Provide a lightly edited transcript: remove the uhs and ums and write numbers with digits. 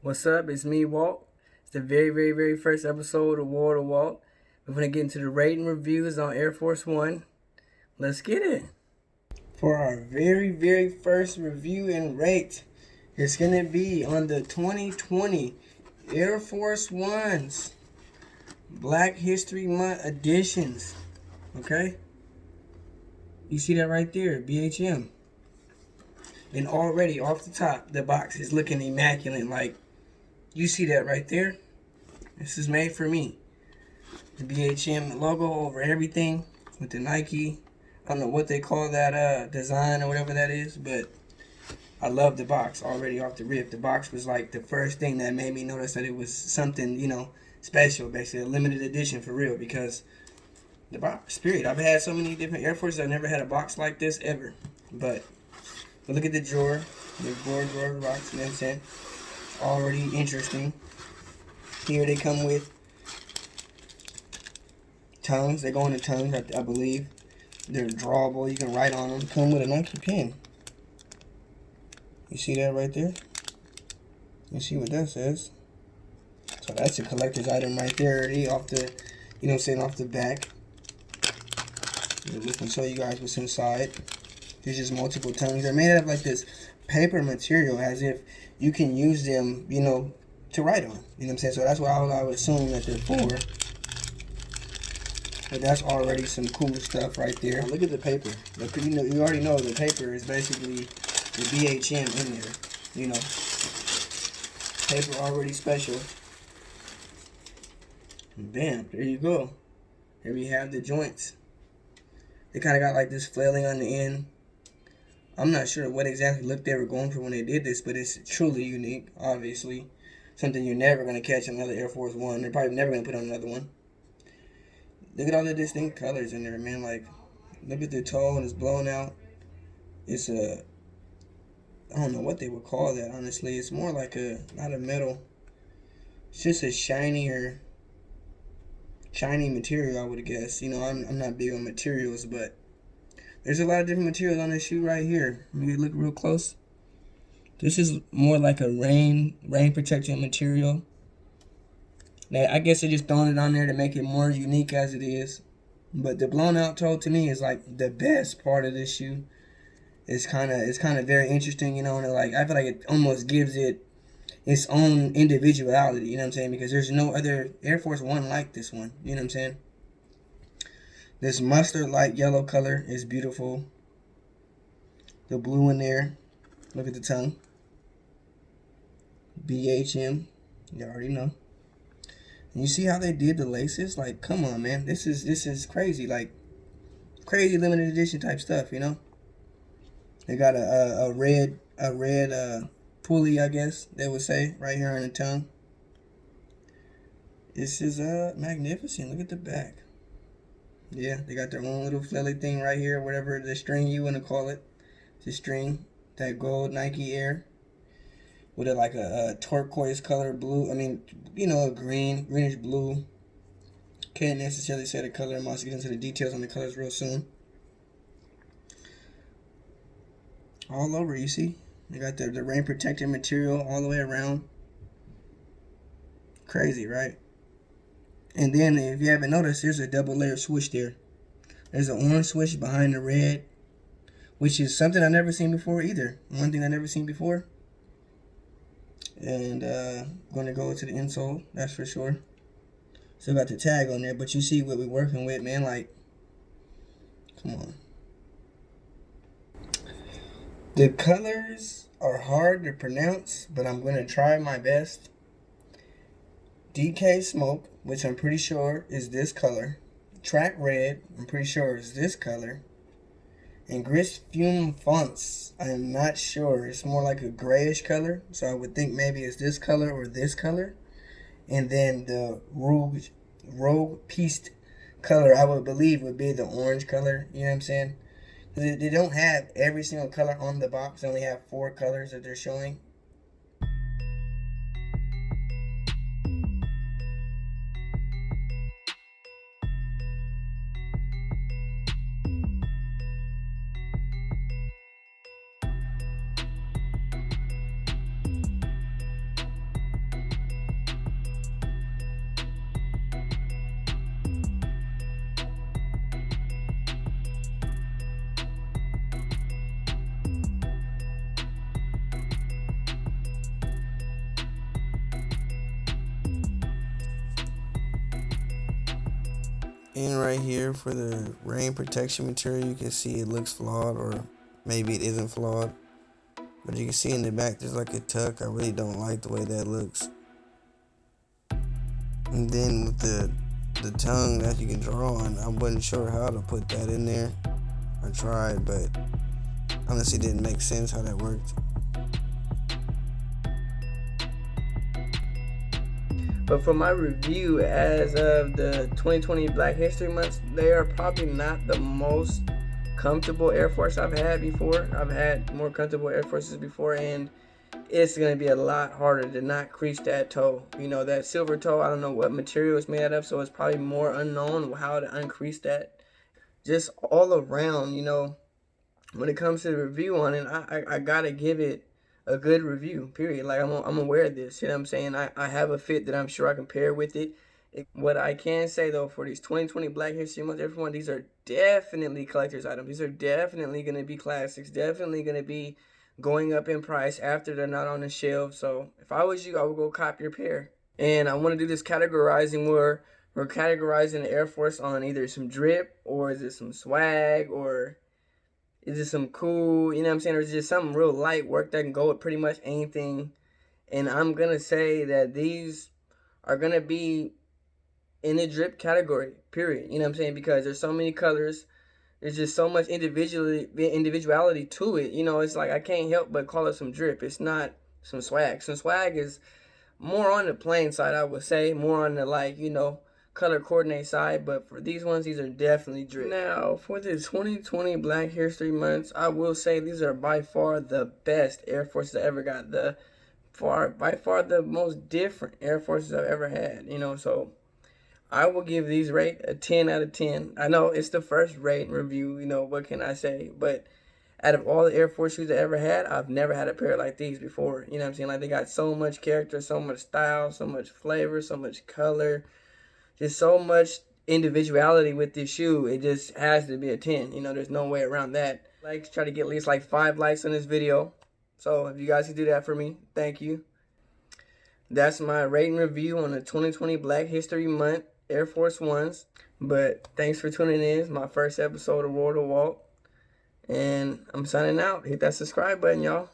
What's up? It's me, Walt. It's the very first episode of Walt. We're going to get into the rating reviews on Air Force One. Let's get it. For our very first review and rate, it's going to be on the 2020 Air Force Ones Black History Month editions. Okay? You see that right there, BHM. And already off the top, the box is looking immaculate. Like, you see that right there? This is made for me. The BHM logo over everything with the Nike. I don't know what they call that design or whatever that is, but I love the box already off the rip. The box was like the first thing that made me notice that it was something, special, basically a limited edition for real, because the box, period. I've had so many different Air Forces. I've never had a box like this ever. But look at the drawer. The drawer box, you know what I'm saying? Already interesting. Here they come with tongues. They go into tongues, I believe. They're drawable. You can write on them. Come with a Nike pen. You see that right there? You see what that says? So that's a collector's item right there. Already off the, off the back. We can show you guys what's inside. There's just multiple tongues. They're made out of like this paper material, as if you can use them, to write on. You know what I'm saying? So that's what I would assume that they're for. But that's already some cool stuff right there. Now look at the paper. Look, you already know the paper is basically the BHM in there. Paper already special. And bam, there you go. Here we have the joints. They kind of got like this flailing on the end. I'm not sure what exactly look they were going for when they did this, but it's truly unique, obviously. Something you're never going to catch on another Air Force One. They're probably never going to put on another one. Look at all the distinct colors in there, man. Like, look at the toe and it's blown out. It's I don't know what they would call that, honestly. It's more like not a metal. It's just a shiny material, I would guess. I'm not big on materials, but there's a lot of different materials on this shoe right here. You look real close. This is more like a rain protection material. Now, I guess they're just throwing it on there to make it more unique as it is. But the blown out toe to me is like the best part of this shoe. It's kind of very interesting, and like I feel like it almost gives it its own individuality, you know what I'm saying? Because there's no other Air Force One like this one, you know what I'm saying? This mustard light yellow color is beautiful. The blue in there. Look at the tongue. BHM. You already know. And you see how they did the laces? Like, come on, man. This is crazy. Like, crazy limited edition type stuff, They got a red pulley, I guess they would say, right here on the tongue. This is magnificent. Look at the back. Yeah, they got their own little flaily thing right here, whatever the string you want to call it. The string, that gold Nike Air, with like a turquoise color blue. I mean, a greenish blue. Can't necessarily say the color. I'm also getting into the details on the colors real soon. All over, you see? They got the rain protected material all the way around. Crazy, right? And then, if you haven't noticed, there's a double layer swoosh there. There's an orange swoosh behind the red, which is something I've never seen before either. One thing I've never seen before. And going to go to the insole, that's for sure. Still got the tag on there, but you see what we're working with, man. Like, come on. The colors are hard to pronounce, but I'm going to try my best. DK Smoke, which I'm pretty sure is this color. Track Red, I'm pretty sure is this color. And Gris Fume Fonts, I am not sure. It's more like a grayish color, so I would think maybe it's this color or this color. And then the Rogue Piste color, I would believe would be the orange color, you know what I'm saying? They don't have every single color on the box. They only have 4 colors that they're showing. And right here for the rain protection material, you can see it looks flawed, or maybe it isn't flawed. But you can see in the back there's like a tuck. I really don't like the way that looks. And then with the tongue that you can draw on, I wasn't sure how to put that in there. I tried, but honestly didn't make sense how that worked. But for my review as of the 2020 Black History Month, they are probably not the most comfortable Air Force I've had before. I've had more comfortable Air Forces before, and it's going to be a lot harder to not crease that toe. You know, that silver toe, I don't know what material it's made out of, so it's probably more unknown how to uncrease that. Just all around, you know, when it comes to the review on it, I got to give it a good review, period. Like, I'm aware of this, you know what I'm saying? I have a fit that I'm sure I can pair with it. What I can say, though, for these 2020 Black History Month, everyone, these are definitely collector's items. These are definitely going to be classics, definitely going to be going up in price after they're not on the shelf. So if I was you, I would go cop your pair. And I want to do this categorizing where we're categorizing the Air Force on either some drip, or is it some swag, or is it some cool, you know what I'm saying, or is it just something real light work that can go with pretty much anything. And I'm going to say that these are going to be in the drip category, period. You know what I'm saying? Because there's so many colors. There's just so much individuality to it. You know, it's like I can't help but call it some drip. It's not some swag. Some swag is more on the plain side, I would say. More on the, like, you know, color coordinate side. But for these ones, these are definitely drip. Now, for the 2020 Black History Months, I will say these are by far the best Air Forces I ever got. By far the most different Air Forces I've ever had. You know, so I will give these rate a 10 out of 10. I know it's the first rate and review, you know, what can I say? But out of all the Air Force shoes I ever had, I've never had a pair like these before. You know what I'm saying? Like, they got so much character, so much style, so much flavor, so much color, just so much individuality with this shoe. It just has to be a 10. You know, there's no way around that. Like, try to get at least like 5 likes on this video. So if you guys can do that for me, thank you. That's my rating review on the 2020 Black History Month Air Force Ones. But thanks for tuning in. It's my first episode of Walt. And I'm signing out. Hit that subscribe button, y'all.